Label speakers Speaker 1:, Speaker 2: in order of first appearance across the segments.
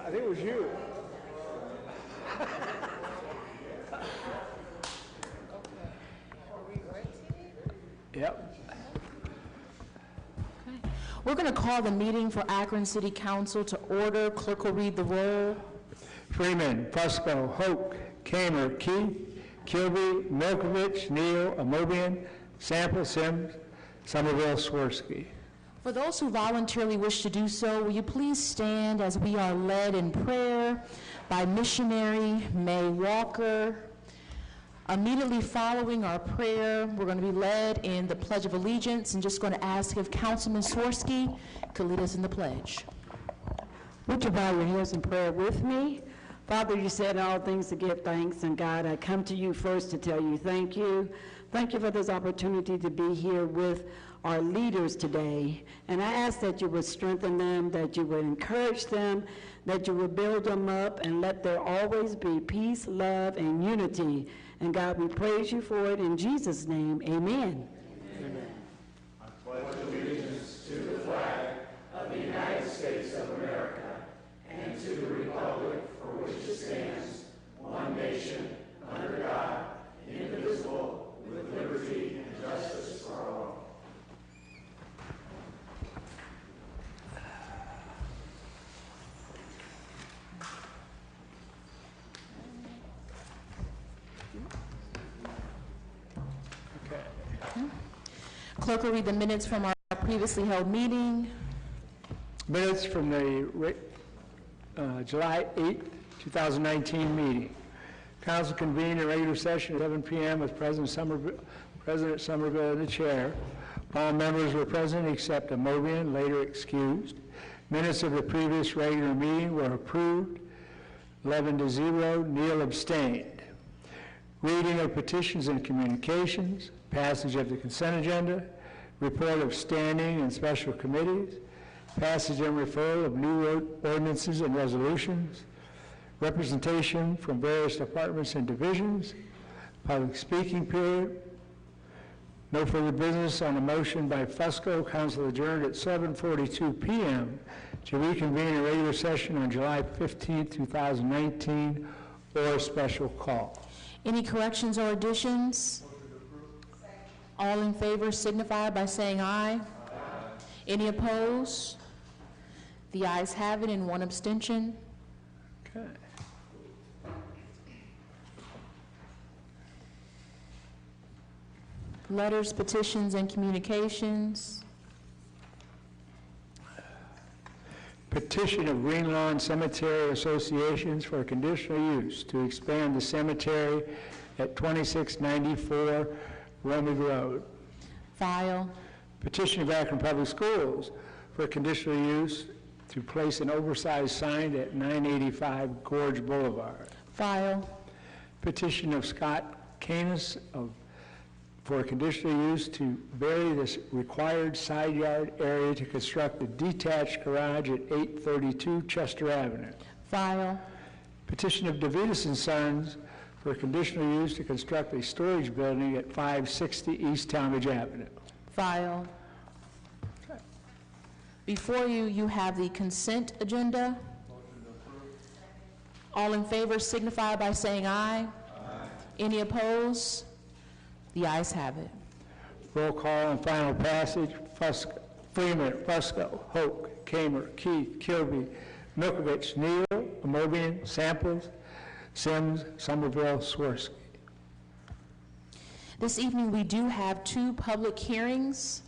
Speaker 1: I think it was you. Yep.
Speaker 2: Okay. We're going to call the meeting for Akron City Council to order. Clerk will read the roll.
Speaker 1: Freeman, Fusco, Hoke, Kamer, Keith, Kilby, Milkovich, Neal, Amobian, Sample, Sims, Somerville, Swirsky.
Speaker 2: For those who voluntarily wish to do so, will you please stand as we are led in prayer by missionary May Walker. Immediately following our prayer, we're going to be led in the Pledge of Allegiance, and just going to ask if Councilman Swirsky could lead us in the pledge.
Speaker 3: Would you bow your heads in prayer with me? Father, you said all things to give thanks, and God, I come to you first to tell you thank you. Thank you for this opportunity to be here with our leaders today, and I ask that you would strengthen them, that you would encourage them, that you would build them up, and let there always be peace, love, and unity. And God, we praise you for it in Jesus' name. Amen.
Speaker 1: Amen.
Speaker 4: I pledge allegiance to the flag of the United States of America and to the republic for which it stands, one nation, under God, indivisible, with liberty and justice for all.
Speaker 2: Clerk will read the minutes from our previously held meeting.
Speaker 1: Minutes from the July 8, 2019 meeting. Council convened in regular session at 7 p.m. with President Somerville in the chair. All members were present except Amobian, later excused. Minutes of the previous regular meeting were approved, 11-0. Neal abstained. Reading of petitions and communications, passage of the consent agenda, report of standing and special committees, passage and referral of new ordinances and resolutions, representation from various departments and divisions, public speaking period. No further business on a motion by Fusco. Council adjourned at 7:42 p.m. to reconvene a regular session on July 15, 2019, or a special call.
Speaker 2: Any corrections or additions? All in favor signify by saying aye. Aye. Any opposed? The ayes have it, and one abstention.
Speaker 1: Okay.
Speaker 2: Letters, petitions, and communications.
Speaker 1: Petition of Green Lawn Cemetery Associations for conditional use to expand the cemetery at 2694 Romig Road.
Speaker 2: File.
Speaker 1: Petition of Akron Public Schools for conditional use to place an oversized sign at 985 Gorge Boulevard.
Speaker 2: File.
Speaker 1: Petition of Scott Canis for conditional use to vary this required side yard area to construct a detached garage at 832 Chester Avenue.
Speaker 2: File.
Speaker 1: Petition of DeVitas and Sons for conditional use to construct a storage building at 560 East Talmadge Avenue.
Speaker 2: File. Before you, you have the consent agenda. All in favor signify by saying aye. Aye. Any opposed? The ayes have it.
Speaker 1: Roll call and final passage. Freeman, Fusco, Hoke, Kamer, Keith, Kilby, Milkovich, Neal, Amobian, Samples, Sims, Somerville, Swirsky.
Speaker 2: This evening we do have two public hearings.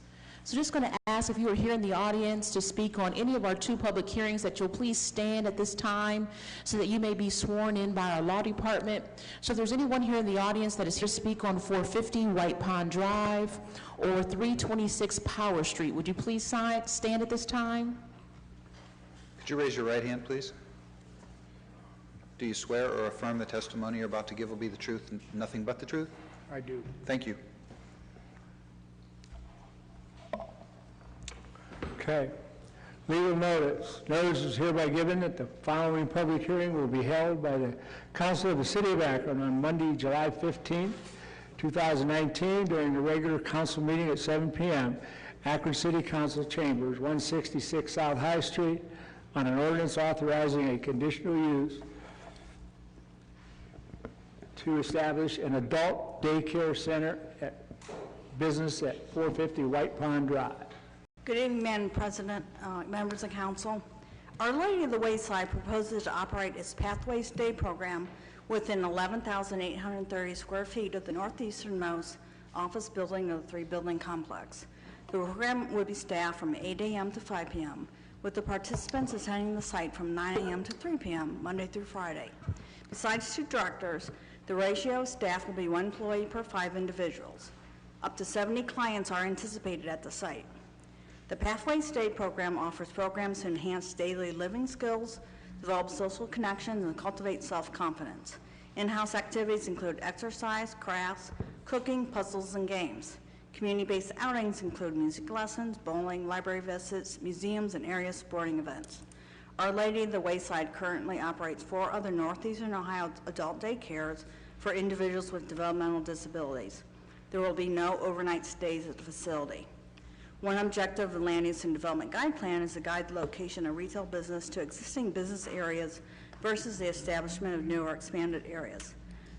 Speaker 2: So just going to ask if you are here in the audience to speak on any of our 2 public hearings that you'll please stand at this time so that you may be sworn in by our law department. So if there's anyone here in the audience that is here to speak on 450 White Pond Drive or 326 Power Street, would you please stand at this time?
Speaker 5: Could you raise your right hand, please? Do you swear or affirm the testimony you're about to give will be the truth and nothing but the truth?
Speaker 1: I do.
Speaker 5: Thank you.
Speaker 1: Okay. Legal notice. Notice is hereby given that the following public hearing will be held by the Council of the City of Akron on Monday, July 15th, 2019, during the regular council meeting at 7 p.m. Akron City Council Chambers, 166 South High Street, on an ordinance authorizing a conditional use to establish an adult daycare center at business at 450 White Pond Drive.
Speaker 6: Good evening, Madam President, members of council. Our Lady of the Wayside proposes to operate its Pathways Day program within 11,830 square feet of the northeasternmost office building of the 3-building complex. The program would be staffed from 8 a.m. to 5 p.m., with the participants attending the site from 9 a.m. to 3 p.m., Monday through Friday. Besides 2 directors, the ratio of staff will be 1 employee per 5 individuals. Up to 70 clients are anticipated at the site. The Pathways Day program offers programs to enhance daily living skills, develop social connections, and cultivate self-confidence. In-house activities include exercise, crafts, cooking, puzzles, and games. Community-based outings include music lessons, bowling, library visits, museums, and area sporting events. Our Lady of the Wayside currently operates 4 other Northeastern Ohio adult daycares for individuals with developmental disabilities. There will be no overnight stays at the facility. One objective of the Land Use and Development Guide Plan is to guide the location of retail business to existing business areas versus the establishment of new or expanded areas.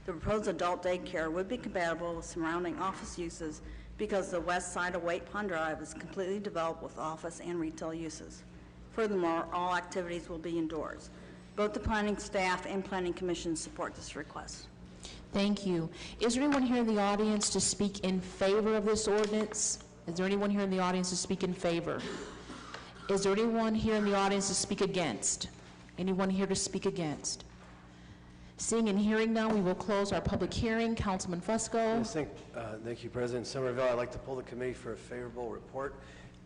Speaker 6: The proposed adult daycare would be compatible with surrounding office uses because the west side of White Pond Drive is completely developed with office and retail uses. Furthermore, all activities will be indoors. Both the planning staff and planning commission support this request.
Speaker 2: Thank you. Is there anyone here in the audience to speak in favor of this ordinance? Is there anyone here in the audience to speak in favor? Is there anyone here in the audience to speak against? Anyone here to speak against? Seeing and hearing none, we will close our public hearing. Councilman Fusco.
Speaker 7: Yes, thank you, President Somerville. I'd like to pull the committee for a favorable report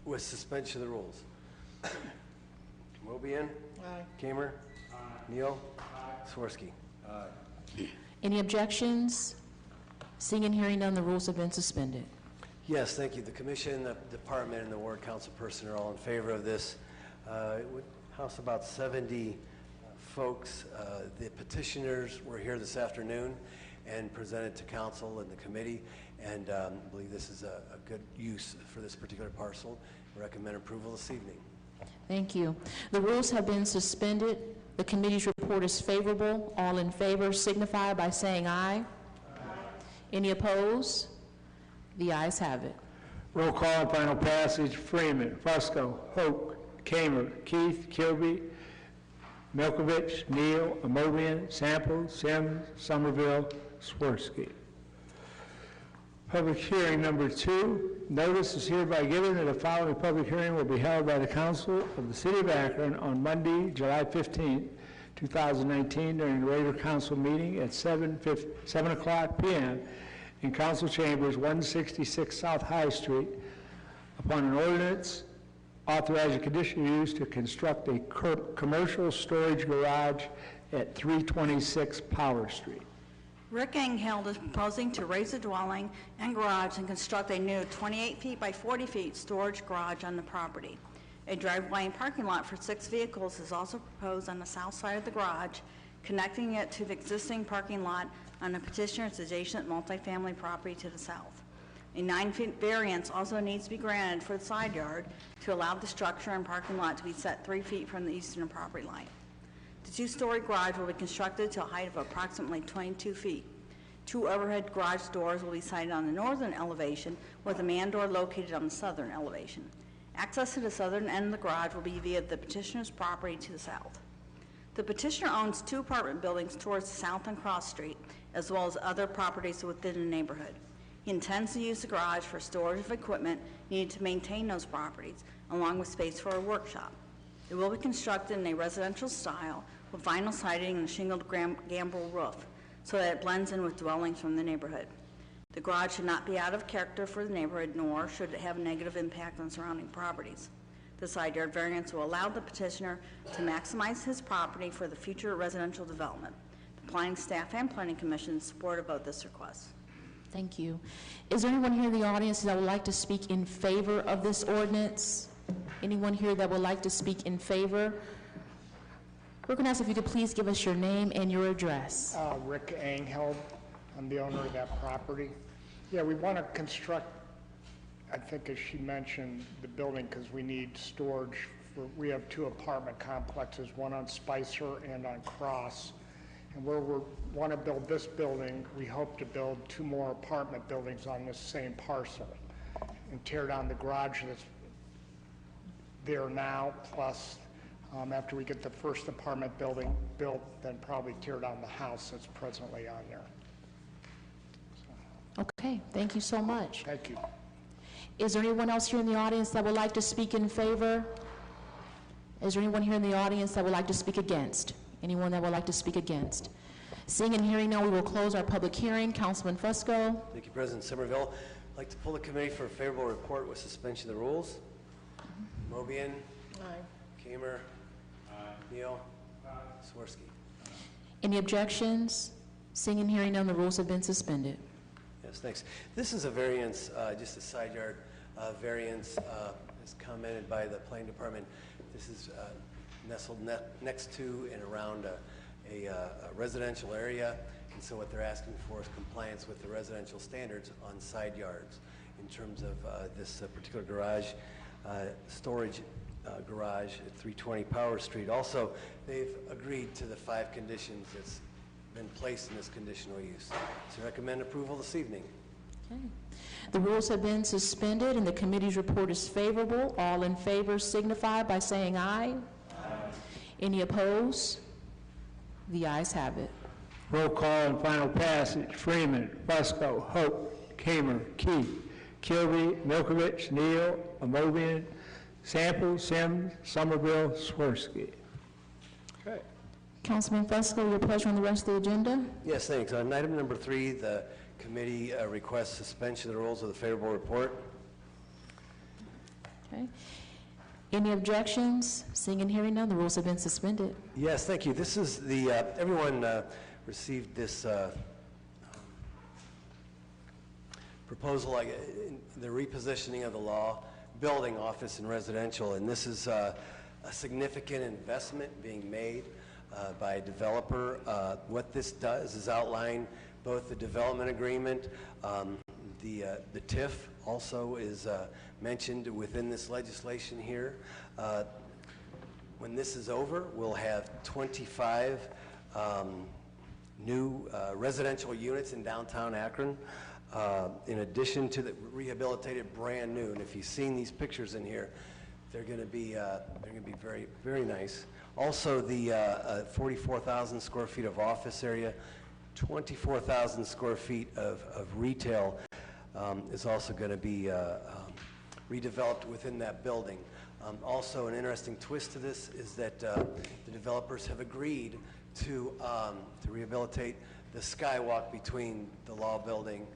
Speaker 7: with suspension of the rules. Mobian? Aye. Kamer? Aye. Neal? Aye. Swirsky? Aye.
Speaker 2: Any objections? Seeing and hearing none, the rules have been suspended.
Speaker 7: Yes, thank you. The commission, the department, and the ward council person are all in favor of this. It would house about 70 folks. The petitioners were here this afternoon and presented to council and the committee, and I believe this is a good use for this particular parcel. I recommend approval this evening.
Speaker 2: Thank you. The rules have been suspended. The committee's report is favorable. All in favor signify by saying aye. Aye. Any opposed? The ayes have it.
Speaker 1: Roll call and final passage. Freeman, Fusco, Hoke, Kamer, Keith, Kilby, Milkovich, Neal, Amobian, Sample, Sims, Somerville, Swirsky. Public hearing number 2. Notice is hereby given that the following public hearing will be held by the Council of the City of Akron on Monday, July 15th, 2019, during the regular council meeting at 7 o'clock p.m. in Council Chambers, 166 South High Street, upon an ordinance authorizing conditional use to construct a commercial storage garage at 326 Power Street.
Speaker 6: Rick Enghild is proposing to raise the dwelling and garage and construct a new 28 feet by 40 feet storage garage on the property. A driveway and parking lot for 6 vehicles is also proposed on the south side of the garage, connecting it to the existing parking lot on the petitioner's adjacent multifamily property to the south. A 9-foot variance also needs to be granted for the side yard to allow the structure and parking lot to be set 3 feet from the eastern property line. The 2-story garage will be constructed to a height of approximately 22 feet. 2 overhead garage doors will be sited on the northern elevation, with a man door located on the southern elevation. Access to the southern end of the garage will be via the petitioner's property to the south. The petitioner owns 2 apartment buildings towards the south and Cross Street, as well as other properties within the neighborhood. He intends to use the garage for storage of equipment needed to maintain those properties, along with space for a workshop. It will be constructed in a residential style with vinyl siding and a shingled gambrel roof so that it blends in with dwellings from the neighborhood. The garage should not be out of character for the neighborhood, nor should it have a negative impact on surrounding properties. The side yard variance will allow the petitioner to maximize his property for the future residential development. The planning staff and planning commission support about this request.
Speaker 2: Thank you. Is there anyone here in the audience that would like to speak in favor of this ordinance? Anyone here that would like to speak in favor? We're going to ask if you could please give us your name and your address.
Speaker 8: Rick Angel, I'm the owner of that property. Yeah, we want to construct, I think as she mentioned, the building because we need storage. We have 2 apartment complexes, one on Spicer and on Cross. And where we want to build this building, we hope to build 2 more apartment buildings on this same parcel and tear down the garage that's there now, plus after we get the first apartment building built, then probably tear down the house that's presently on there.
Speaker 2: Okay, thank you so much.
Speaker 8: Thank you.
Speaker 2: Is there anyone else here in the audience that would like to speak in favor? Is there anyone here in the audience that would like to speak against? Anyone that would like to speak against? Seeing and hearing none, we will close our public hearing. Councilman Fusco.
Speaker 7: Thank you, President Somerville. I'd like to pull the committee for a favorable report with suspension of the rules. Mobian. Aye. Kamer. Aye. Neal. Aye. Swirsky.
Speaker 2: Any objections? Seeing and hearing none, the rules have been suspended.
Speaker 7: Yes, thanks. This is a variance, just a side yard variance, as commented by the planning department. This is nestled next to and around a residential area, and so what they're asking for is compliance with the residential standards on side yards in terms of this particular garage, storage garage at 320 Power Street. Also, they've agreed to the 5 conditions that's been placed in this conditional use. So recommend approval this evening.
Speaker 2: Okay. The rules have been suspended and the committee's report is favorable. All in favor signify by saying aye. Aye. Any opposed? The ayes have it.
Speaker 1: Roll call and final passage. Freeman, Fusco, Hope, Kamer, Keith, Kilby, Milkovich, Neal, Amobian, Sample, Sims, Somerville, Swirsky. Okay.
Speaker 2: Councilman Fusco, your pleasure on the rest of the agenda.
Speaker 7: Yes, thanks. On item number 3, the committee requests suspension of the rules of the favorable report.
Speaker 2: Okay. Any objections? Seeing and hearing none, the rules have been suspended.
Speaker 7: Yes, thank you. This is the, everyone received this proposal, like the repositioning of the law, building, office, and residential, and this is a significant investment being made by a developer. What this does is outline both the development agreement, the TIF also is mentioned within this legislation here. When this is over, we'll have 25 new residential units in downtown Akron, in addition to the rehabilitated brand new. And if you've seen these pictures in here, they're going to be very, very nice. Also, the 44,000 square feet of office area, 24,000 square feet of retail is also going to be redeveloped within that building. Also, an interesting twist to this is that the developers have agreed to rehabilitate the skywalk between the law building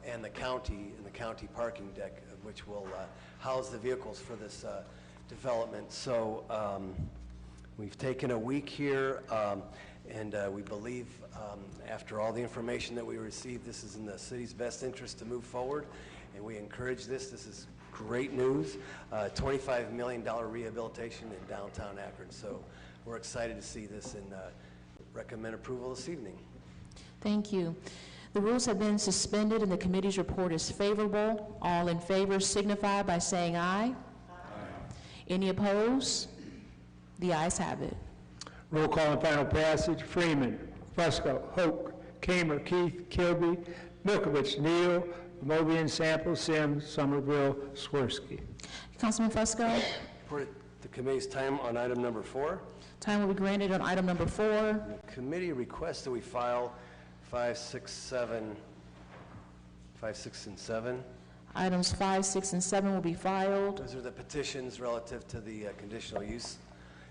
Speaker 7: and the county parking deck, which will house the vehicles for this development. So we've taken a week here, and we believe after all the information that we received, this is in the city's best interest to move forward, and we encourage this. This is great news, $25 million rehabilitation in downtown Akron. So we're excited to see this and recommend approval this evening.
Speaker 2: Thank you. The rules have been suspended and the committee's report is favorable. All in favor signify by saying aye. Aye. Any opposed? The ayes have it.
Speaker 1: Roll call and final passage. Freeman, Fusco, Hoke, Kamer, Keith, Kilby, Milkovich, Neal, Mobian, Sample, Sims, Somerville, Swirsky.
Speaker 2: Councilman Fusco.
Speaker 7: For the committee's time on item number 4.
Speaker 2: Time will be granted on item number 4.
Speaker 7: The committee requests that we file 5, 6, 7, 5, 6, and 7.
Speaker 2: Items 5, 6, and 7 will be filed.
Speaker 7: Those are the petitions relative to the conditional use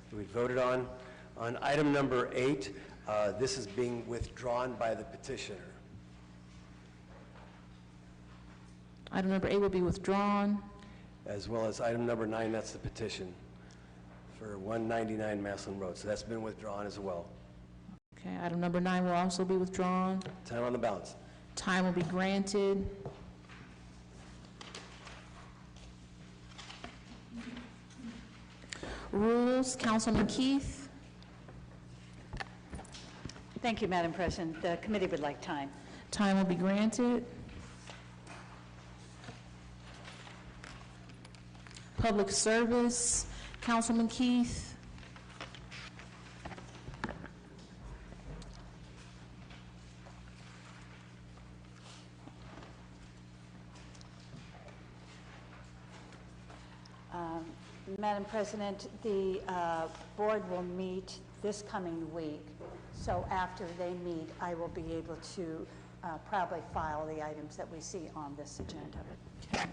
Speaker 7: that we voted on. On item number 8, this is being withdrawn by the petitioner.
Speaker 2: Item number 8 will be withdrawn.
Speaker 7: As well as item number 9, that's the petition for 199 Maslin Road. So that's been withdrawn as well.
Speaker 2: Okay, item number 9 will also be withdrawn.
Speaker 7: Time on the balance.
Speaker 2: Time will be granted. Rules, Councilman Keith.
Speaker 9: Thank you, Madam President. The committee would like time.
Speaker 2: Time will be granted. Public Service, Councilman Keith.
Speaker 9: Madam President, the board will meet this coming week, so after they meet, I will be able to probably file the items that we see on this agenda.
Speaker 2: Okay.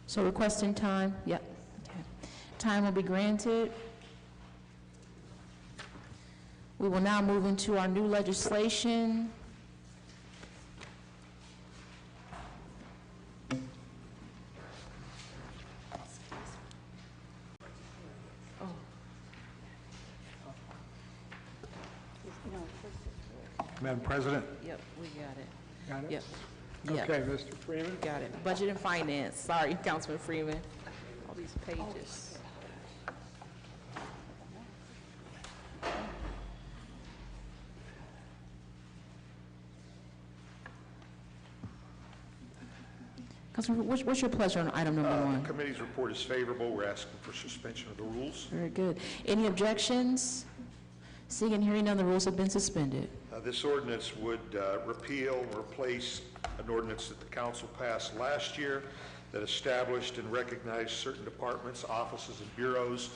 Speaker 2: So requesting time? Yep. Okay. Time will be granted. We will now move into our new legislation.
Speaker 10: Madam President?
Speaker 2: Yep, we got it.
Speaker 1: Got it?
Speaker 2: Yep. Yep.
Speaker 1: Okay, Mr. Freeman.
Speaker 2: Got it. Budget and Finance. Sorry, Councilman Freeman. All these pages. Councilman, what's your pleasure on item number 1?
Speaker 10: The committee's report is favorable. We're asking for suspension of the rules.
Speaker 2: Very good. Any objections? Seeing and hearing none, the rules have been suspended.
Speaker 10: This ordinance would repeal and replace an ordinance that the council passed last year that established and recognized certain departments, offices, and bureaus.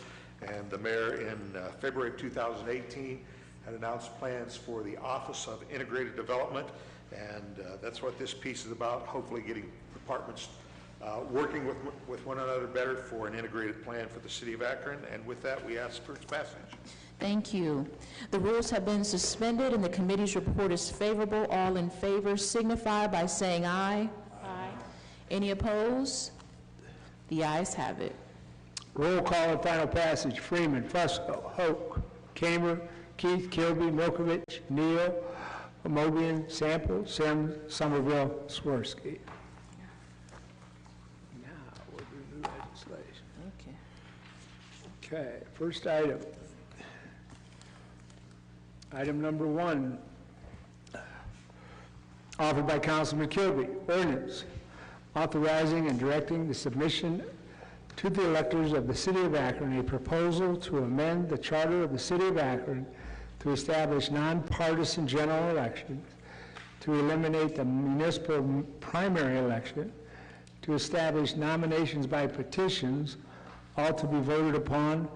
Speaker 10: And the mayor in February of 2018 had announced plans for the Office of Integrated Development. And that's what this piece is about, hopefully getting departments working with one another better for an integrated plan for the city of Akron. And with that, we ask for its passage.
Speaker 2: Thank you. The rules have been suspended and the committee's report is favorable. All in favor signify by saying aye. Aye. Any opposed? The ayes have it.
Speaker 1: Roll call and final passage. Freeman, Fusco, Hoke, Kamer, Keith, Kilby, Milkovich, Neal, Mobian, Sample, Sims, Somerville, Swirsky. Now we'll do new legislation. Okay, first item. Item number 1, offered by Councilman Kilby, ordinance authorizing and directing the submission to the electors of the City of Akron a proposal to amend the charter of the City of Akron to establish nonpartisan general elections, to eliminate the municipal primary election, to establish nominations by petitions, all to be voted upon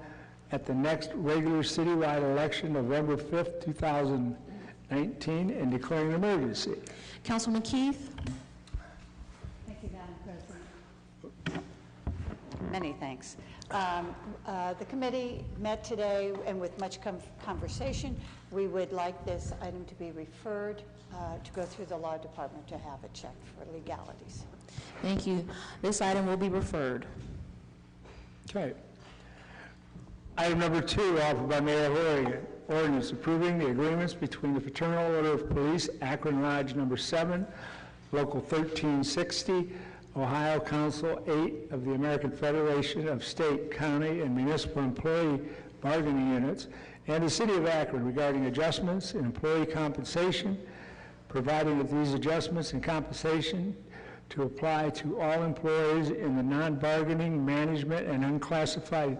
Speaker 1: at the next regular citywide election, November 5th, 2019, and declaring an emergency.
Speaker 2: Councilman Keith?
Speaker 9: Thank you, Madam President. Many thanks. The committee met today, and with much conversation, we would like this item to be referred to go through the law department to have it checked for legalities.
Speaker 2: Thank you. This item will be referred.
Speaker 1: Okay. Item number 2, offered by Mayor Horrigan, ordinance approving the agreements between the Fraternal Order of Police, Akron Lodge Number 7, Local 1360, Ohio Council 8 of the American Federation of State, County, and Municipal Employee Bargaining Units, and the City of Akron regarding adjustments in employee compensation, providing that these adjustments in compensation to apply to all employees in the non-bargaining, management, and unclassified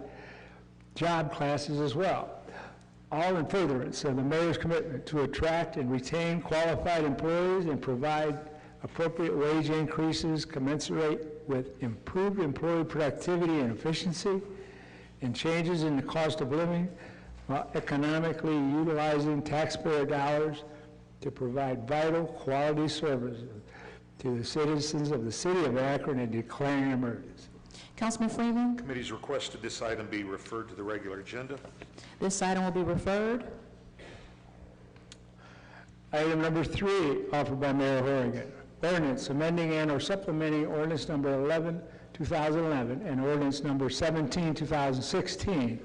Speaker 1: job classes as well, all in furtherance of the mayor's commitment to attract and retain qualified employees and provide appropriate wage increases commensurate with improved employee productivity and efficiency, and changes in the cost of living, while economically utilizing taxpayer dollars to provide vital quality services to the citizens of the city of Akron and declaring an emergency.
Speaker 2: Councilman Freeman,
Speaker 10: Committee's requested this item be referred to the regular agenda.
Speaker 2: this item will be referred.
Speaker 1: Item number 3, offered by Mayor Horrigan. Ordinance amending and or supplementing ordinance number 11, 2011, and ordinance number 17, 2016,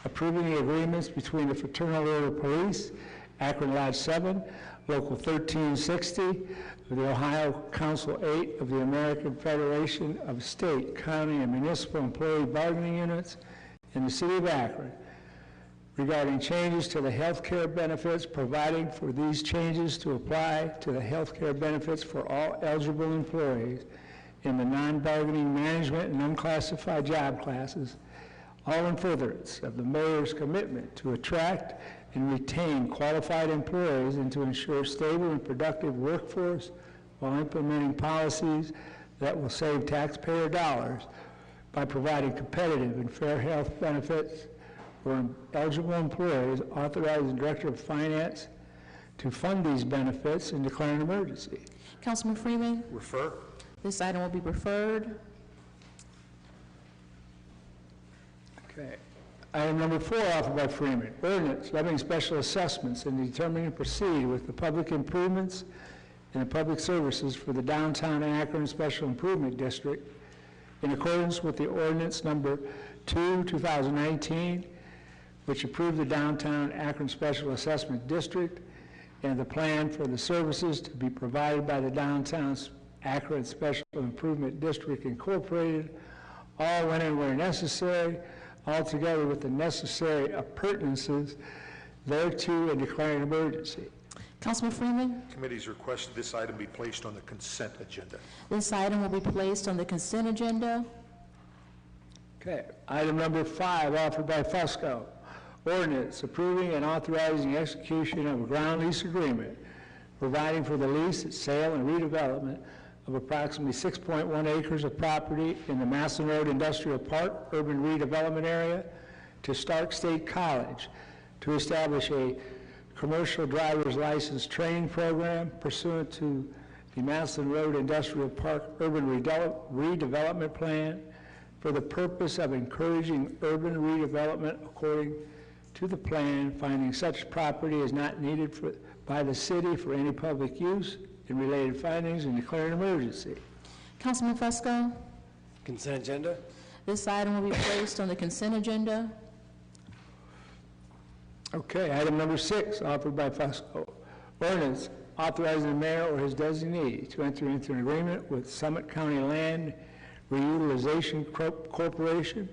Speaker 1: approving the agreements between the Fraternal Order of Police, Akron Lodge 7, Local 1360, of the Ohio Council 8 of the American Federation of State, County, and Municipal Employee Bargaining Units in the city of Akron, regarding changes to the health care benefits, providing for these changes to apply to the health care benefits for all eligible employees in the non-bargaining management and unclassified job classes, all in furtherance of the mayor's commitment to attract and retain qualified employees and to ensure stable and productive workforce while implementing policies that will save taxpayer dollars by providing competitive and fair health benefits for eligible employees, authorizing the Director of Finance to fund these benefits and declare an emergency.
Speaker 2: Councilman Freeman,
Speaker 10: Refer.
Speaker 2: this item will be referred.
Speaker 1: Okay. Item number 4, offered by Freeman. Ordinance levying special assessments and determining to proceed with the public improvements and the public services for the downtown Akron Special Improvement District in accordance with the ordinance number 2, 2019, which approved the downtown Akron Special Assessment District and the plan for the services to be provided by the downtown Akron Special Improvement District Incorporated, all when and where necessary, all together with the necessary appurtenances thereto, and declaring an emergency.
Speaker 2: Councilman Freeman,
Speaker 10: Committee's requested this item be placed on the consent agenda.
Speaker 2: this item will be placed on the consent agenda.
Speaker 1: Okay. Item number 5, offered by Fusco. Ordinance approving and authorizing execution of a ground lease agreement providing for the lease, sale, and redevelopment of approximately 6.1 acres of property in the Masson Road Industrial Park Urban Redevelopment Area to Stark State College to establish a commercial driver's license training program pursuant to the Masson Road Industrial Park Urban Redevelopment Plan for the purpose of encouraging urban redevelopment according to the plan, finding such property is not needed by the city for any public use and related findings, and declaring an emergency.
Speaker 2: Councilman Fusco,
Speaker 7: Consent agenda?
Speaker 2: this item will be placed on the consent agenda.
Speaker 1: Okay, item number 6, offered by Fusco. Ordinance authorizing the mayor or his designee to enter into an agreement with Summit County Land Reutilization Corporation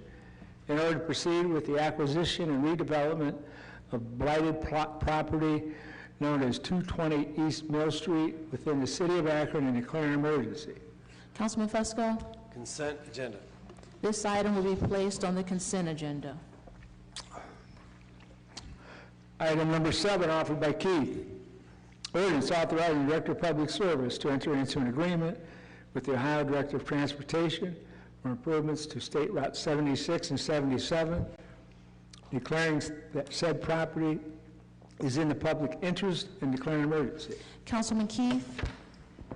Speaker 1: in order to proceed with the acquisition and redevelopment of blighted property known as 220 East Mill Street within the city of Akron and declaring an emergency.
Speaker 2: Councilman Fusco,
Speaker 7: Consent agenda.
Speaker 2: this item will be placed on the consent agenda.
Speaker 1: Item number 7, offered by Keith. Ordinance authorizing the Director of Public Service to enter into an agreement with the Ohio Director of Transportation for improvements to State Route 76 and 77, declaring that said property is in the public interest and declaring an emergency.
Speaker 2: Councilman Keith,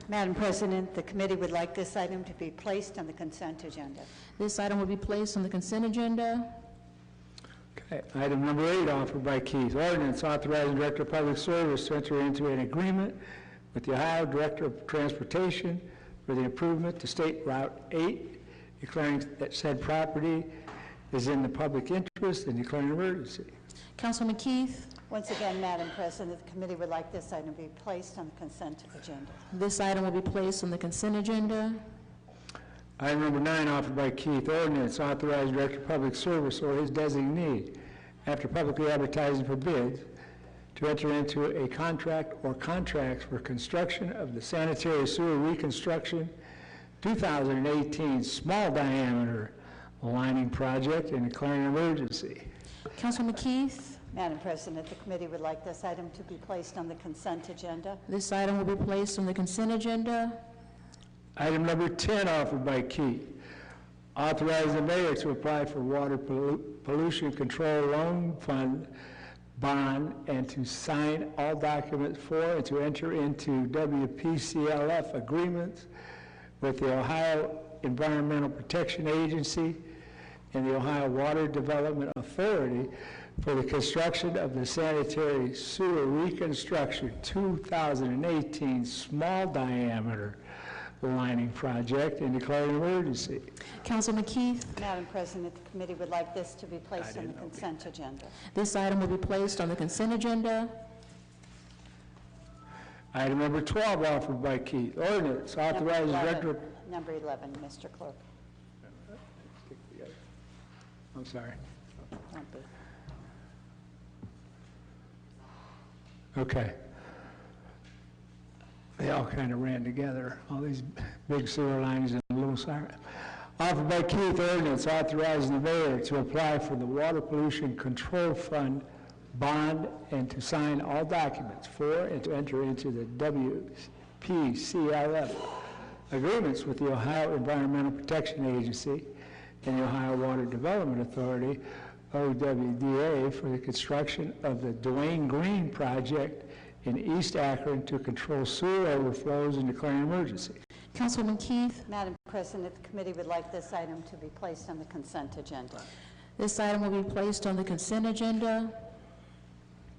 Speaker 9: Madam President, the committee would like this item to be placed on the consent agenda.
Speaker 2: this item will be placed on the consent agenda.
Speaker 1: Okay, item number 8, offered by Keith. Ordinance authorizing Director of Public Service to enter into an agreement with the Ohio Director of Transportation for the improvement to State Route 8, declaring that said property is in the public interest and declaring an emergency.
Speaker 2: Councilman Keith,
Speaker 9: Once again, Madam President, the committee would like this item to be placed on the consent agenda.
Speaker 2: this item will be placed on the consent agenda.
Speaker 1: Item number 9, offered by Keith. Ordinance authorizing Director of Public Service or his designee, after publicly advertising for bids, to enter into a contract or contracts for construction of the sanitary sewer reconstruction 2018 small diameter lining project and declaring an emergency.
Speaker 2: Councilman Keith,
Speaker 9: Madam President, the committee would like this item to be placed on the consent agenda.
Speaker 2: this item will be placed on the consent agenda.
Speaker 1: Item number 10, offered by Keith. Authorize the mayor to apply for water pollution control loan fund bond, and to sign all documents for and to enter into WPCLF agreements with the Ohio Environmental Protection Agency and the Ohio Water Development Authority for the construction of the sanitary sewer reconstruction 2018 small diameter lining project and declaring an emergency.
Speaker 2: Councilman Keith,
Speaker 9: Madam President, the committee would like this to be placed on the consent agenda.
Speaker 2: this item will be placed on the consent agenda.
Speaker 1: Item number 12, offered by Keith. Ordinance authorizing director...
Speaker 9: Number 11, Mr. Clerk.
Speaker 1: I'm sorry.
Speaker 9: Won't be.
Speaker 1: Okay. They all kind of ran together, all these big sewer lines and little siren. Offered by Keith, ordinance authorizing the mayor to apply for the Water Pollution Control Fund bond and to sign all documents for and to enter into the WPCLF agreements with the Ohio Environmental Protection Agency and the Ohio Water Development Authority, OWDA, for the construction of the Duane Green project in East Akron to control sewer overflows and declaring an emergency.
Speaker 2: Councilwoman Keith,
Speaker 9: Madam President, the committee would like this item to be placed on the consent agenda.
Speaker 2: this item will be placed on the consent agenda.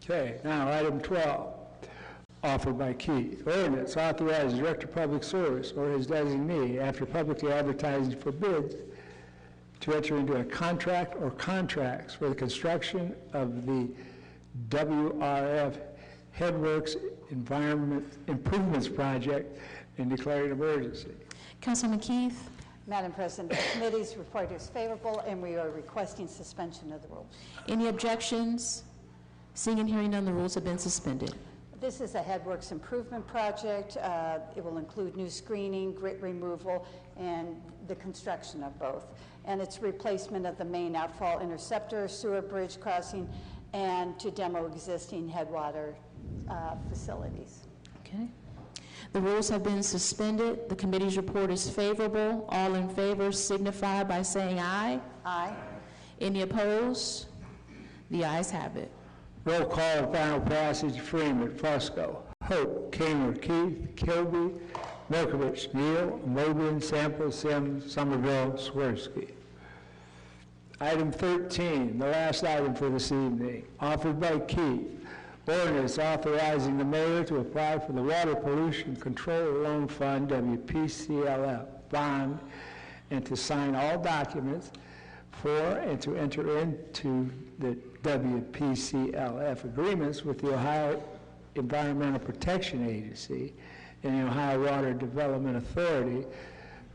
Speaker 1: Okay, now item 12, offered by Keith. Ordinance authorizes Director of Public Service or his designee, after publicly advertising for bids, to enter into a contract or contracts for the construction of the WRF Headworks Environment Improvements Project and declaring an emergency.
Speaker 2: Councilman Keith,
Speaker 9: Madam President, the committee's report is favorable, and we are requesting suspension of the rules.
Speaker 2: any objections? Seeing and hearing none, the rules have been suspended.
Speaker 9: This is a Headworks improvement project. It will include new screening, grit removal, and the construction of both. And it's replacement of the main outfall interceptor, sewer bridge crossing, and to demo existing headwater facilities.
Speaker 2: Okay. The rules have been suspended. The committee's report is favorable. All in favor signify by saying aye.
Speaker 9: Aye.
Speaker 2: Any opposed? The ayes have it.
Speaker 1: Roll call and final passage: Freeman, Fusco, Hope, Kamer, Keith, Kilby, Milkovich, Neal, Moblin, Sample, Sims, Somerville, Swirsky. Item 13, the last item for this evening, offered by Keith. Ordinance authorizing the mayor to apply for the Water Pollution Control Loan Fund, WPCLF bond, and to sign all documents for and to enter into the WPCLF agreements with the Ohio Environmental Protection Agency and the Ohio Water Development Authority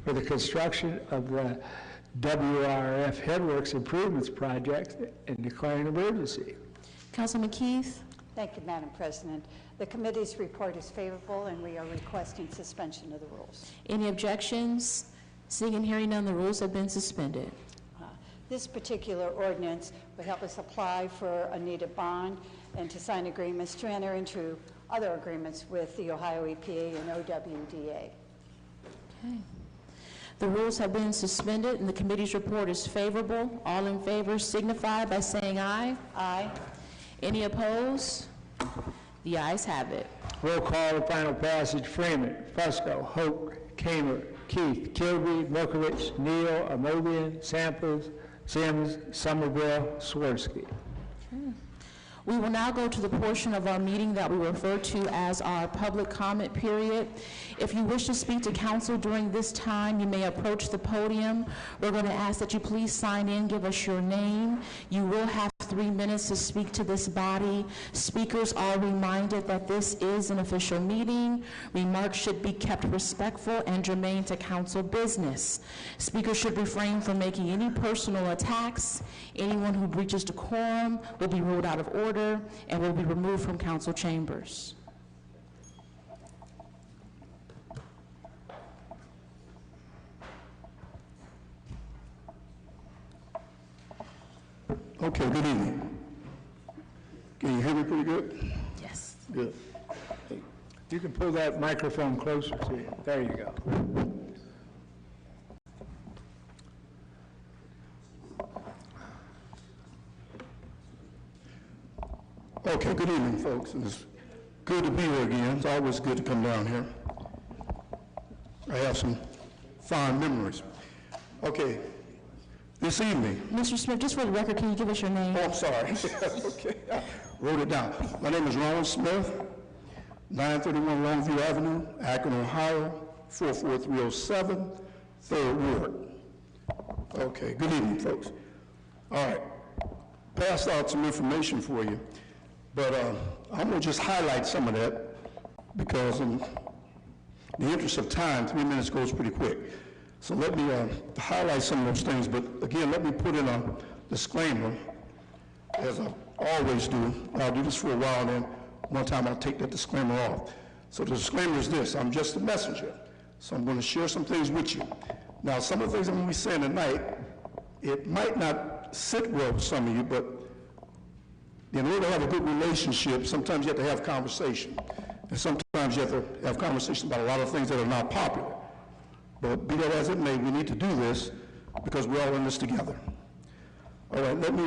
Speaker 1: for the construction of the WRF Headworks Improvements Project and declaring an emergency.
Speaker 2: Councilman Keith,
Speaker 9: Thank you, Madam President. The committee's report is favorable, and we are requesting suspension of the rules.
Speaker 2: any objections? Seeing and hearing none, the rules have been suspended.
Speaker 9: This particular ordinance will help us apply for a needed bond and to sign agreements to enter into other agreements with the Ohio EPA and OWDA.
Speaker 2: Okay. The rules have been suspended, and the committee's report is favorable. All in favor signify by saying aye.
Speaker 9: Aye.
Speaker 2: Any opposed? The ayes have it.
Speaker 1: Roll call and final passage: Freeman, Fusco, Hope, Kamer, Keith, Kilby, Milkovich, Neal, Amobian, Samples, Sims, Somerville, Swirsky.
Speaker 2: We will now go to the portion of our meeting that we refer to as our public comment period. If you wish to speak to council during this time, you may approach the podium. We're going to ask that you please sign in, give us your name. You will have 3 minutes to speak to this body. Speakers are reminded that this is an official meeting. Remarks should be kept respectful and germane to council business. Speakers should refrain from making any personal attacks. Anyone who breaches decorum will be ruled out of order and will be removed from council chambers.
Speaker 11: Okay, good evening. Can you hear me pretty good?
Speaker 2: Yes.
Speaker 11: Good.
Speaker 1: You can pull that microphone closer to you. There you go.
Speaker 11: Okay, good evening, folks. It's good to be here again. It's always good to come down here. I have some fond memories. Okay, this evening.
Speaker 2: Mr. Smith, just for the record, can you give us your name?
Speaker 11: Oh, I'm sorry. Okay, I wrote it down. My name is Ronald Smith, 931 Longview Avenue, Akron, Ohio, 44307, 3rd Ward. Okay, good evening, folks. All right, passed out some information for you, but I'm going to just highlight some of that because in the interest of time, 3 minutes goes pretty quick. So let me highlight some of those things, but again, let me put in a disclaimer, as I always do. I'll do this for a while, and then one time I'll take that disclaimer off. So the disclaimer is this: I'm just a messenger, so I'm going to share some things with you. Now, some of the things I'm going to be saying tonight, it might not sit well with some of you, but in order to have a good relationship, sometimes you have to have conversation, and sometimes you have to have conversation about a lot of things that are not popular. But be that as it may, we need to do this because we're all in this together. All right, let me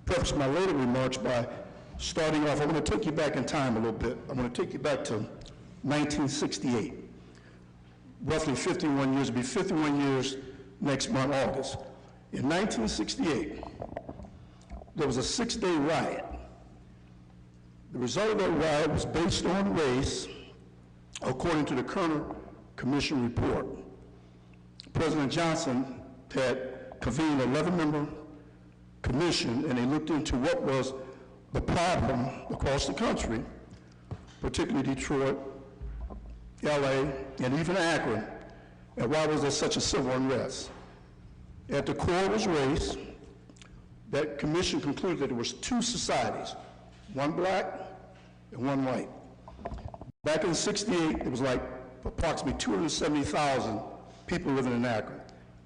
Speaker 11: preface my later remarks by starting off. I'm going to take you back in time a little bit. I'm going to take you back to 1968. Roughly 51 years. It'll be 51 years next month, August. In 1968, there was a 6-day riot. The result of that riot was based on race, according to the Kerner Commission report. President Johnson had convened an 11-member commission, and they looked into what was the problem across the country, particularly Detroit, LA, and even Akron, and why was there such a civil unrest. At the core was race. That commission concluded that there was 2 societies, one black and one white. Back in '68, it was like approximately 270,000 people living in Akron.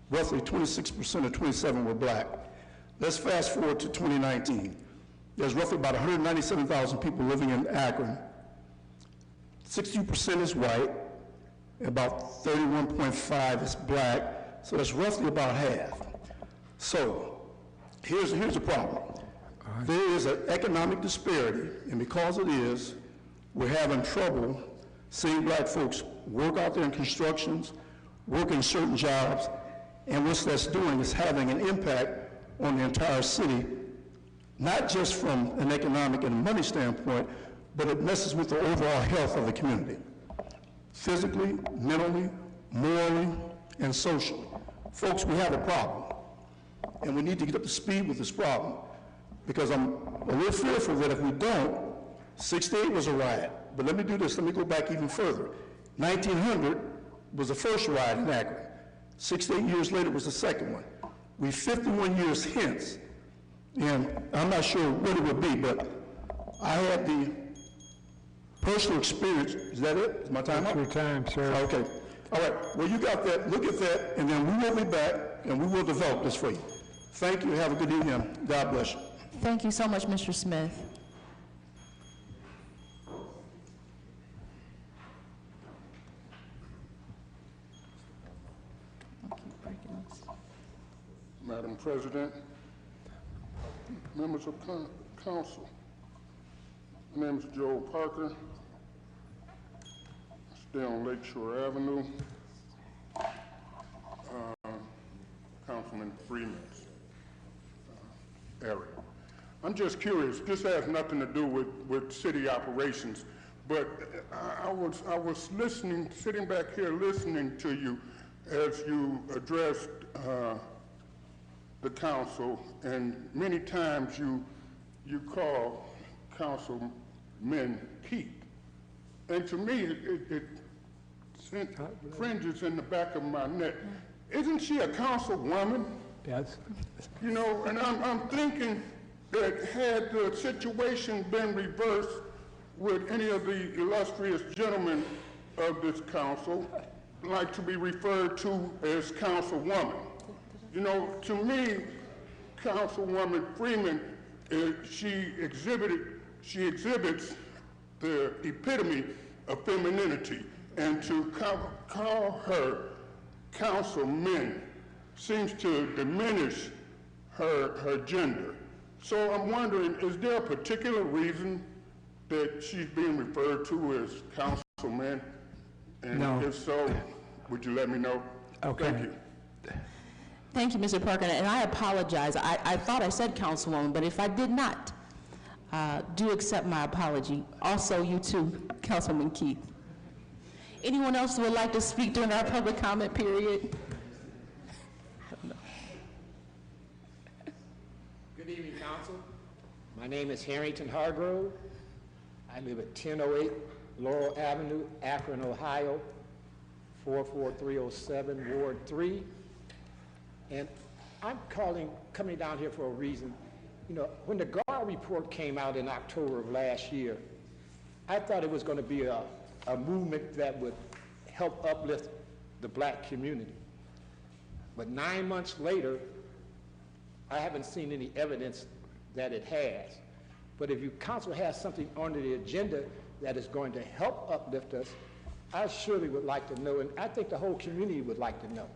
Speaker 11: Roughly 26% of 27 were black. Let's fast forward to 2019. There's roughly about 197,000 people living in Akron. 60% is white, and about 31.5 is black, so that's roughly about half. So here's the problem. There is an economic disparity, and because it is, we're having trouble seeing black folks work out there in constructions, work in certain jobs, and what that's doing is having an impact on the entire city, not just from an economic and money standpoint, but it messes with the overall health of the community, physically, mentally, morally, and socially. Folks, we have a problem, and we need to get up to speed with this problem, because I'm a little fearful that if we don't, 68 was a riot. But let me do this, let me go back even further. 1900 was the first riot in Akron. 68 years later was the second one. We're 51 years hence, and I'm not sure what it would be, but I had the personal experience. Is that it? Is my time up?
Speaker 1: That's your time, sir.
Speaker 11: Okay. All right. Well, you got that. Look at that, and then we will be back, and we will develop this for you. Thank you. Have a good evening. God bless you.
Speaker 2: Thank you so much, Mr. Smith.
Speaker 12: Madam President, members of council, my name is Joel Parker. I stay on Lakeshore Avenue, Councilman Freeman's area. I'm just curious, this has nothing to do with city operations, but I was listening, sitting back here listening to you as you addressed the council, and many times you call councilmen Pete. And to me, it fringes in the back of my neck. Isn't she a councilwoman?
Speaker 1: Yes.
Speaker 12: You know, and I'm thinking that had the situation been reversed, would any of the illustrious gentlemen of this council like to be referred to as councilwoman? You know, to me, Councilwoman Freeman, she exhibits the epitome of femininity, and to call her councilmen seems to diminish her gender. So I'm wondering, is there a particular reason that she's being referred to as councilman? And
Speaker 1: No.
Speaker 12: if so, would you let me know?
Speaker 1: Okay.
Speaker 12: Thank you.
Speaker 2: Thank you, Mr. Parker, and I apologize. I thought I said Councilwoman, but if I did not, do accept my apology. Also, you too, Councilman Keith. Anyone else who would like to speak during our public comment period?
Speaker 13: Good evening, Council. My name is Harrington Hargrove. I live at 1008 Laurel Avenue, Akron, Ohio, 44307, Ward 3. And I'm coming down here for a reason. You know, when the GAR report came out in October of last year, I thought it was going to be a movement that would help uplift the black community. But 9 months later, I haven't seen any evidence that it has. But if your council has something on the agenda that is going to help uplift us, I surely would like to know, and I think the whole community would like to know.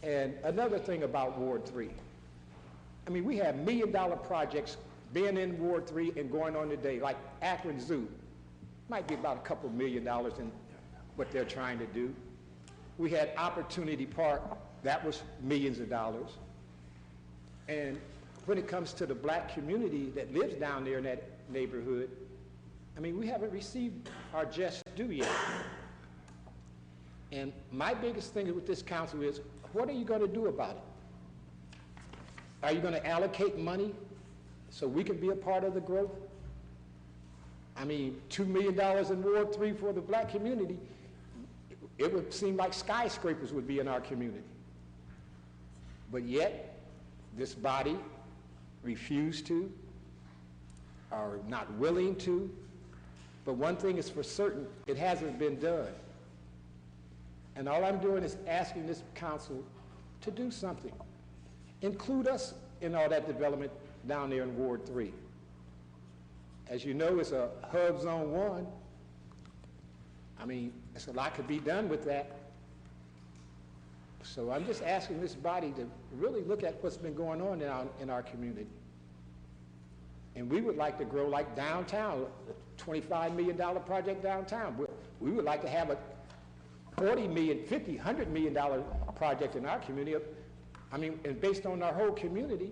Speaker 13: And another thing about Ward 3, I mean, we have $1 million projects being in Ward 3 and going on today, like Akron Zoo. Might be about a couple $1 million in what they're trying to do. We had Opportunity Park, that was millions of dollars. And when it comes to the black community that lives down there in that neighborhood, I mean, we haven't received our just due yet. And my biggest thing with this council is, what are you going to do about it? Are you going to allocate money so we can be a part of the growth? I mean, $2 million in Ward 3 for the black community, it would seem like skyscrapers would be in our community. But yet, this body refused to, or not willing to. But one thing is for certain, it hasn't been done. And all I'm doing is asking this council to do something. Include us in all that development down there in Ward 3. As you know, it's a hub zone 1. I mean, there's a lot could be done with that. So I'm just asking this body to really look at what's been going on in our community. And we would like to grow like downtown, a $25 million project downtown. We would like to have a $40 million, $50, $100 million project in our community. I mean, and based on our whole community,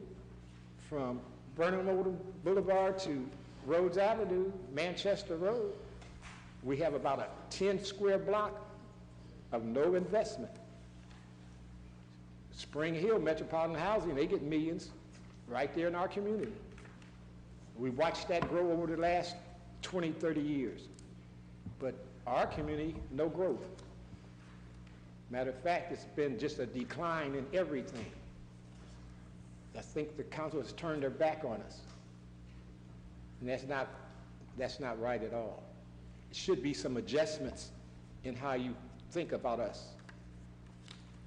Speaker 13: from Burnham Boulevard to Rhodes Avenue, Manchester Road, we have about a 10 square block of no investment. Spring Hill Metropolitan Housing, they get millions right there in our community. We watched that grow over the last 20, 30 years. But our community, no growth. Matter of fact, it's been just a decline in everything. I think the council has turned their back on us. And that's not right at all. It should be some adjustments in how you think about us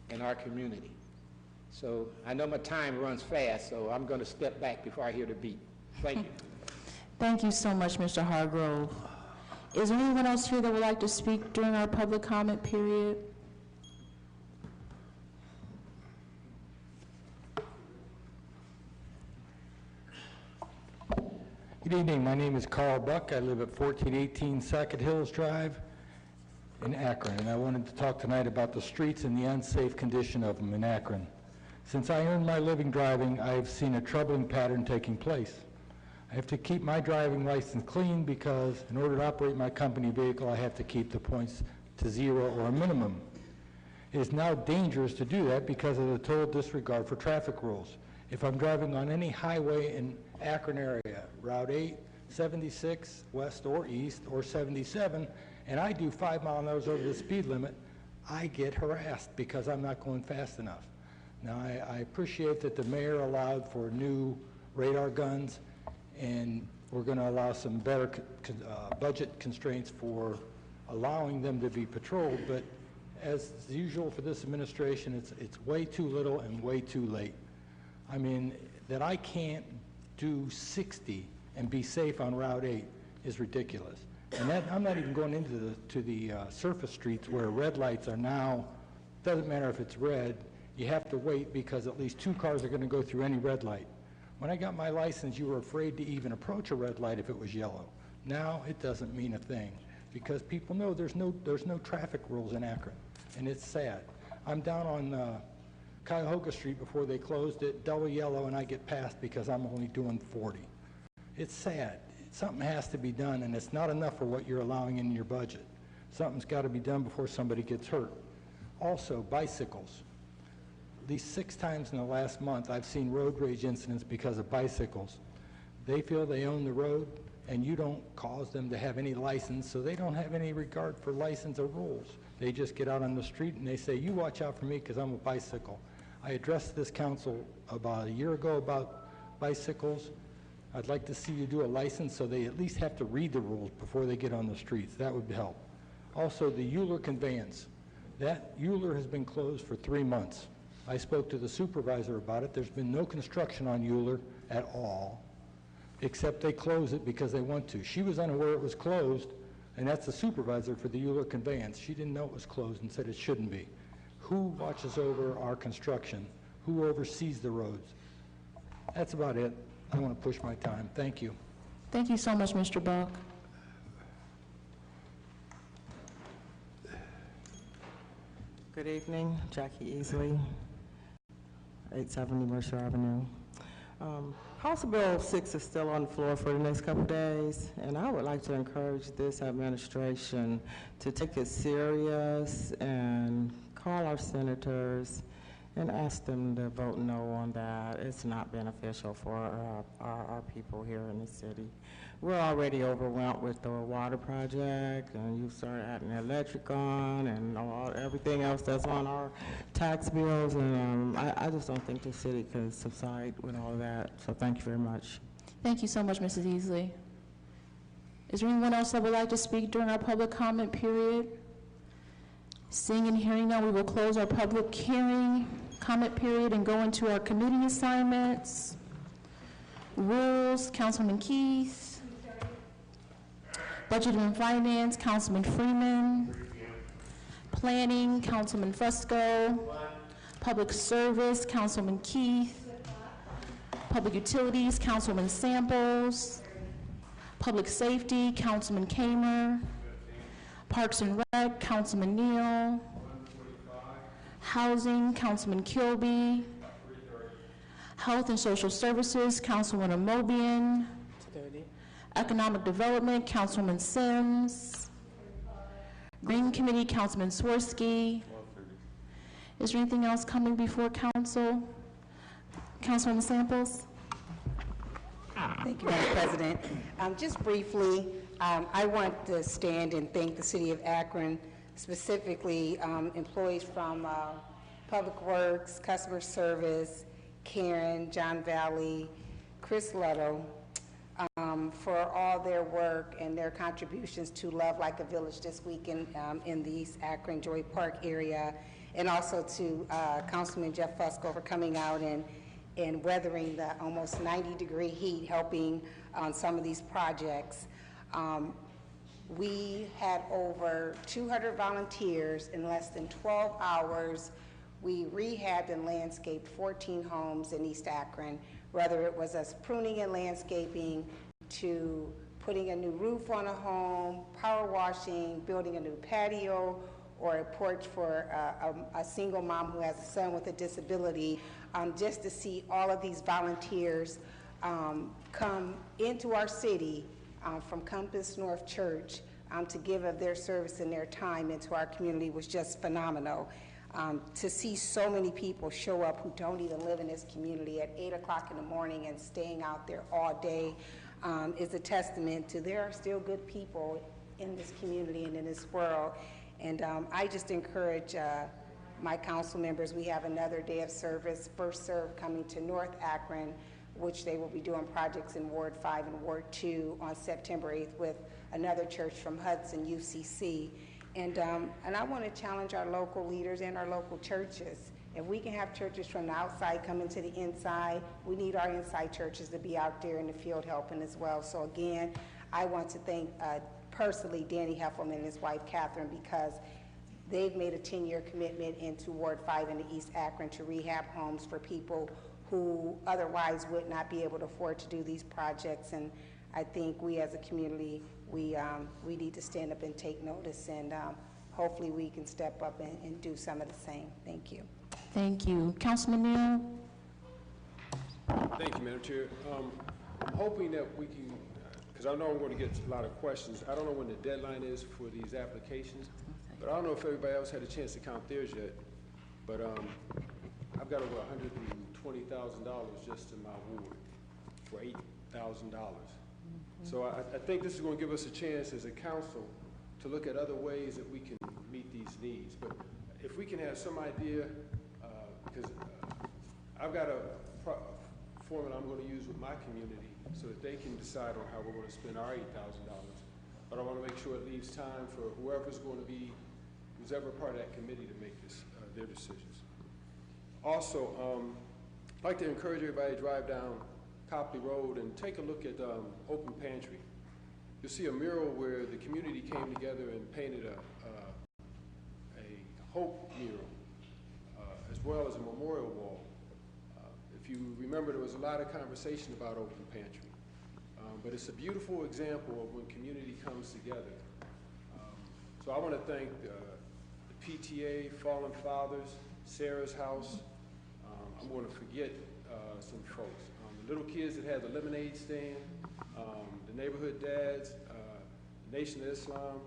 Speaker 13: and our community. So I know my time runs fast, so I'm going to step back before I hear the beat. Thank you.
Speaker 2: Thank you so much, Mr. Hargrove. Is there anyone else here that would like to speak during our public comment period?
Speaker 14: Good evening. My name is Carl Buck. I live at 1418 Sackett Hills Drive in Akron, and I wanted to talk tonight about the streets and the unsafe condition of them in Akron. Since I earned my living driving, I have seen a troubling pattern taking place. I have to keep my driving license clean because in order to operate my company vehicle, I have to keep the points to 0 or a minimum. It is now dangerous to do that because of the total disregard for traffic rules. If I'm driving on any highway in Akron area, Route 8, 76, west or east, or 77, and I do 5 miles over the speed limit, I get harassed because I'm not going fast enough. Now, I appreciate that the mayor allowed for new radar guns, and we're going to allow some better budget constraints for allowing them to be patrolled, but as usual for this administration, it's way too little and way too late. I mean, that I can't do 60 and be safe on Route 8 is ridiculous. And that, I'm not even going into the surface streets where red lights are now, doesn't matter if it's red, you have to wait because at least 2 cars are going to go through any red light. When I got my license, you were afraid to even approach a red light if it was yellow. Now it doesn't mean a thing because people know there's no traffic rules in Akron, and it's sad. I'm down on Cuyahoga Street before they closed it, double yellow, and I get past because I'm only doing 40. It's sad. Something has to be done, and it's not enough for what you're allowing in your budget. Something's got to be done before somebody gets hurt. Also, bicycles. At least 6 times in the last month, I've seen road rage incidents because of bicycles. They feel they own the road, and you don't cause them to have any license, so they don't have any regard for license or rules. They just get out on the street and they say, you watch out for me because I'm a bicycle. I addressed this council about a year ago about bicycles. I'd like to see you do a license so they at least have to read the rules before they get on the streets. That would help. Also, the Euler conveyance. That Euler has been closed for 3 months. I spoke to the supervisor about it. There's been no construction on Euler at all, except they close it because they want to. She was unaware it was closed, and that's the supervisor for the Euler conveyance. She didn't know it was closed and said it shouldn't be. Who watches over our construction? Who oversees the roads? That's about it. I don't want to push my time. Thank you.
Speaker 2: Thank you so much, Mr. Buck.
Speaker 15: Good evening, Jackie Easley, 870 Mercer Avenue. House Bill 6 is still on the floor for the next couple of days, and I would like to encourage this administration to take it serious and call our senators and ask them to vote no on that. It's not beneficial for our people here in the city. We're already overwhelmed with the water project, and you start adding electric on and everything else that's on our tax bills, and I just don't think the city can subside with all of that. So thank you very much.
Speaker 2: Thank you so much, Mrs. Easley. Is there anyone else that would like to speak during our public comment period? Seeing and hearing none, we will close our public hearing comment period and go into our committee assignments. Rules, Councilman Keith. Budget and Finance, Councilman Freeman. Planning, Councilman Fusco. Public Service, Councilman Keith. Public Utilities, Councilman Samples. Public Safety, Councilman Kamer. Parks and Rec, Councilman Neal. Housing, Councilman Kilby. Health and Social Services, Councilwoman Mobian. Economic Development, Councilman Sims. Green Committee, Councilman Swirsky. Is there anything else coming before council? Councilman Samples?
Speaker 16: Thank you, Madam President. Just briefly, I want to stand and thank the City of Akron, specifically employees from Public Works, Customer Service, Karen, John Valley, Chris Lutto, for all their work and their contributions to Love Like a Village this week in the East Akron Joy Park area, and also to Councilman Jeff Fusco for coming out and weathering the almost 90-degree heat, helping on some of these projects. We had over 200 volunteers in less than 12 hours. We rehabbed and landscaped 14 homes in East Akron, whether it was us pruning and landscaping to putting a new roof on a home, power washing, building a new patio, or a porch for a single mom who has a son with a disability, just to see all of these volunteers come into our city from Compass North Church to give of their service and their time into our community was just phenomenal. To see so many people show up who don't even live in this community at 8 o'clock in the morning and staying out there all day is a testament to there are still good people in this community and in this world. And I just encourage my council members, we have another day of service, First Serve, coming to North Akron, which they will be doing projects in Ward 5 and Ward 2 on September 8th with another church from Hudson UCC. And I want to challenge our local leaders and our local churches. If we can have churches from the outside coming to the inside, we need our inside churches to be out there in the field helping as well. So again, I want to thank personally Danny Heffelman and his wife Catherine, because they've made a 10-year commitment into Ward 5 in the East Akron to rehab homes for people who otherwise would not be able to afford to do these projects. And I think we as a community, we need to stand up and take notice, and hopefully we can step up and do some of the same. Thank you.
Speaker 2: Thank you. Councilman Neal?
Speaker 17: Thank you, Madam Chair. I'm hoping that we can, because I know I'm going to get a lot of questions. I don't know when the deadline is for these applications, but I don't know if everybody else had a chance to count theirs yet. But I've got over $120,000 just in my ward for $8,000. So I think this is going to give us a chance as a council to look at other ways that we can meet these needs. But if we can have some idea, because I've got a formula I'm going to use with my community so that they can decide on how we're going to spend our $8,000. But I want to make sure it leaves time for whoever's going to be, who's ever part of that committee to make this, their decisions. Also, I'd like to encourage everybody to drive down Copley Road and take a look at Open Pantry. You'll see a mural where the community came together and painted a hope mural, as well as a memorial wall. If you remember, there was a lot of conversation about Open Pantry, but it's a beautiful example of when community comes together. So I want to thank the PTA, Fallen Fathers, Sarah's House. I'm going to forget some folks. The little kids that had the lemonade stand, the neighborhood dads, the Nation of Islam.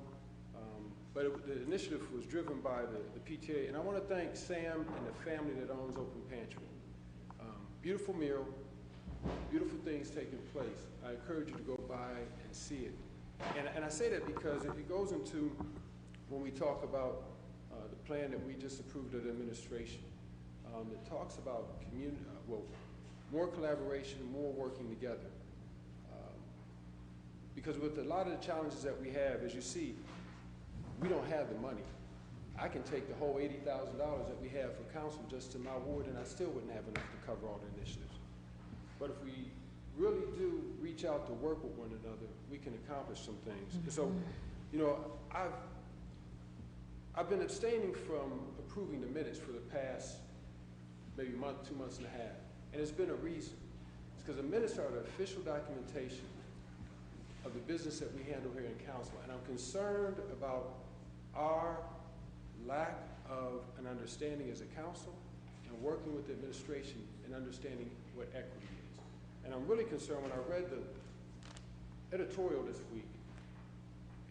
Speaker 17: But the initiative was driven by the PTA, and I want to thank Sam and the family that owns Open Pantry. Beautiful mural, beautiful things taking place. I encourage you to go by and see it. And I say that because it goes into when we talk about the plan that we just approved of the administration. It talks about community, more collaboration, more working together. Because with a lot of the challenges that we have, as you see, we don't have the money. I can take the whole $80,000 that we have for council just to my ward, and I still wouldn't have enough to cover all the initiatives. But if we really do reach out to work with one another, we can accomplish some things. Mm-hmm. So, you know, I've been abstaining from approving the minutes for the past maybe month, 2 months and a half, and there's been a reason. It's because the minutes are the official documentation of the business that we handle here in council, and I'm concerned about our lack of an understanding as a council and working with the administration and understanding what equity is. And I'm really concerned when I read the editorial this week,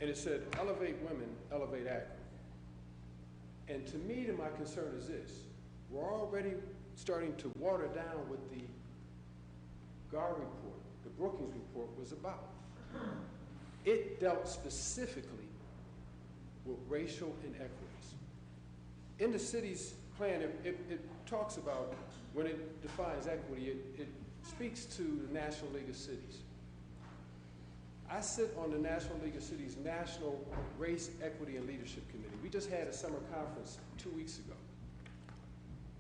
Speaker 17: and it said, elevate women, elevate Akron. And to me, my concern is this: we're already starting to water down what the GAR report, the Brookings report, was about. It dealt specifically with racial inequities. In the city's plan, it talks about, when it defines equity, it speaks to the National League of Cities. I sit on the National League of Cities National Race, Equity, and Leadership Committee. We just had a summer conference 2 weeks ago.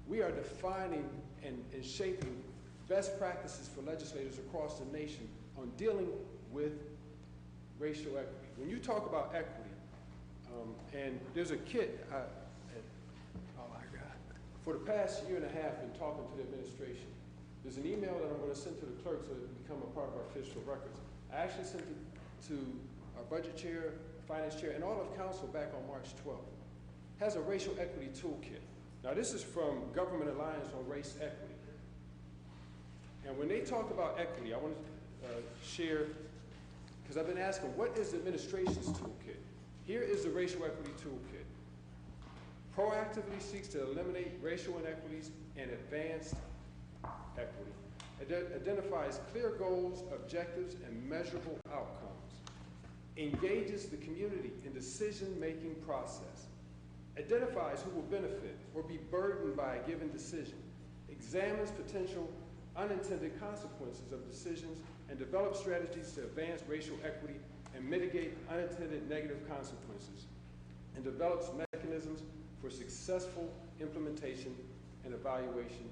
Speaker 17: We are defining and shaping best practices for legislators across the nation on dealing with racial equity. When you talk about equity, and there's a kit, for the past year and a half, been talking to the administration. There's an email that I'm going to send to the clerk so that it can become a part of our official records. I actually sent it to our budget chair, finance chair, and all of council back on March 12th. It has a racial equity toolkit. Now this is from Government Alliance on Race Equity. And when they talk about equity, I want to share, because I've been asking, what is the administration's toolkit? Here is the racial equity toolkit. Proactively seeks to eliminate racial inequities and advance equity. It identifies clear goals, objectives, and measurable outcomes. Engages the community in decision-making process. Identifies who will benefit or be burdened by a given decision. Examines potential unintended consequences of decisions and develops strategies to advance racial equity and mitigate unintended negative consequences. And develops mechanisms for successful implementation and evaluation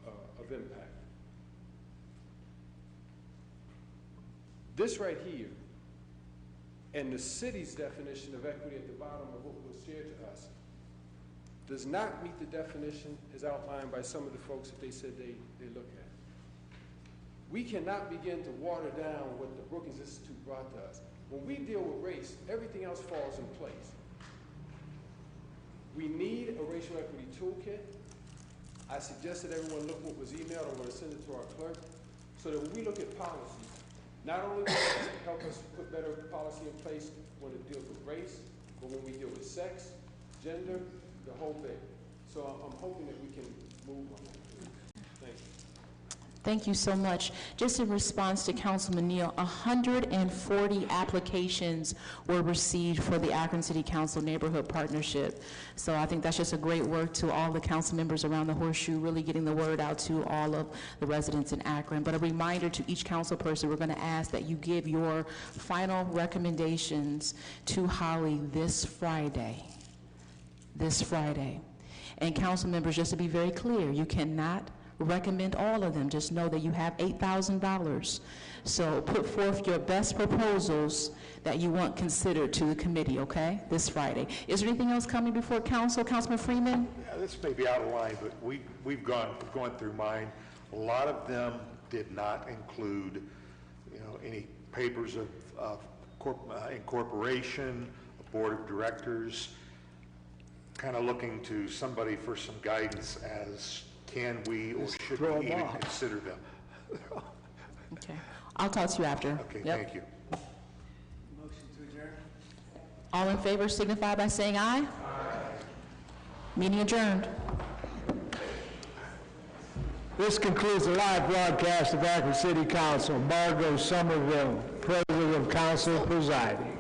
Speaker 17: of impact. This right here, and the city's definition of equity at the bottom of what was shared to us, does not meet the definition as outlined by some of the folks that they said they look at. We cannot begin to water down what the Brookings Institute brought to us. When we deal with race, everything else falls in place. We need a racial equity toolkit. I suggested everyone look what was emailed. I'm going to send it to our clerk so that when we look at policies, not only will it help us put better policy in place when it deals with race, but when we deal with sex, gender, the whole bit. So I'm hoping that we can move on that. Thank you.
Speaker 2: Thank you so much. Just in response to Councilman Neal, 140 applications were received for the Akron City Council Neighborhood Partnership. So I think that's just a great work to all the council members around the Horseshoe, really getting the word out to all of the residents in Akron. But a reminder to each council person, we're going to ask that you give your final recommendations to Holly this Friday. This Friday. And council members, just to be very clear, you cannot recommend all of them. Just know that you have $8,000. So put forth your best proposals that you want considered to the committee, okay, this Friday. Is there anything else coming before council? Councilman Freeman?
Speaker 10: Yeah, this may be out of line, but we've gone through mine. A lot of them did not include, any papers of incorporation, a board of directors, kind of looking to somebody for some guidance as can we or should we even consider them?
Speaker 2: Okay. I'll talk to you after.
Speaker 10: Okay, thank you.
Speaker 7: Motion to adjourn?
Speaker 2: All in favor signify by saying aye. Aye. Meeting adjourned.
Speaker 1: This concludes the live broadcast of Akron City Council. Margot Somerville, President of Council, presiding.